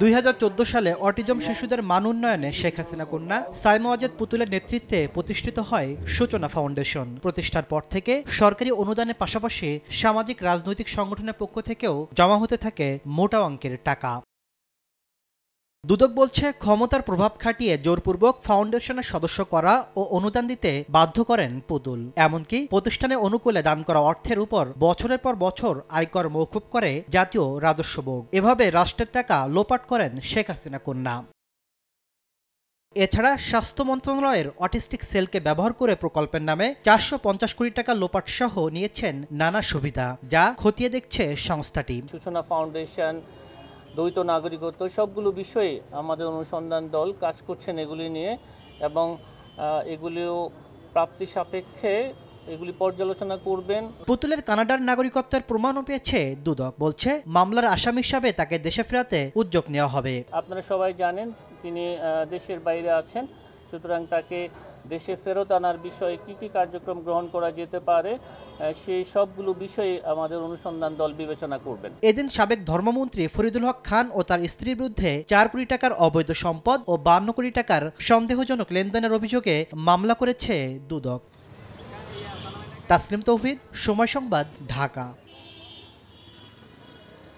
2014 সালে অটিজম শিশুদের মান উন্নয়নে শেখ হাসিনা কন্যা সাইমা ওয়াজেদ পুতুলের নেতৃত্বে প্রতিষ্ঠিত হয় সূচনা ফাউন্ডেশন। প্রতিষ্ঠার পর থেকে সরকারি অনুদানের পাশাপাশি সামাজিক রাজনৈতিক সংগঠনের পক্ষ থেকেও জমা হতে থাকে মোটা অঙ্কের টাকা। দুদক বলছে, ক্ষমতার প্রভাব খাটিয়ে জোরপূর্বক ফাউন্ডেশনের সদস্য করা ও অনুদান দিতে বাধ্য করেন পুতুল। এমনকি প্রতিষ্ঠানের অনুকূলে দান করা অর্থের উপর বছরের পর বছর আয়কর মওকুফ করে জাতীয় রাজস্ব বোর্ড। এভাবে রাষ্ট্রের টাকা লোপাট করেন শেখ হাসিনা কন্যা। এছাড়া স্বাস্থ্য মন্ত্রণালয়ের অটিস্টিক সেলকে ব্যবহার করে প্রকল্পের নামে 450 কোটি টাকা লোপাট সহ নিয়েছেন নানা সুবিধা, যা খতিয়ে দেখছে সংস্থাটি। সূচনা ফাউন্ডেশন, দ্বৈত নাগরিকত্ব, সবগুলো বিষয়ে আমাদের অনুসন্ধান দল কাজ করছেন এগুলি নিয়ে, এবং এগুলিও প্রাপ্তি সাপেক্ষে এগুলি পর্যালোচনা করবেন। পুতুলের কানাডার নাগরিকত্বের প্রমাণও পেয়েছে দুদক। বলছে, মামলার আসামি হিসাবে তাকে দেশে ফেরাতে উদ্যোগ নেওয়া হবে। আপনারা সবাই জানেন তিনি দেশের বাইরে আছেন, সুতরাং তাকে দেশে ফেরত আনার বিষয়ে কি কি কার্যক্রম গ্রহণ করা যেতে পারে সেই সবগুলো বিষয়ে আমাদের অনুসন্ধান দল বিবেচনা করবেন। এদিন সাবেক ধর্মমন্ত্রী ফরিদুল হক খান ও তার স্ত্রীর বিরুদ্ধে 4 কোটি টাকার অবৈধ সম্পদ ও 52 কোটি টাকার সন্দেহজনক লেনদেনের অভিযোগে মামলা করেছে দুদক। তাসলিম তৌহিদ, সময় সংবাদ, ঢাকা।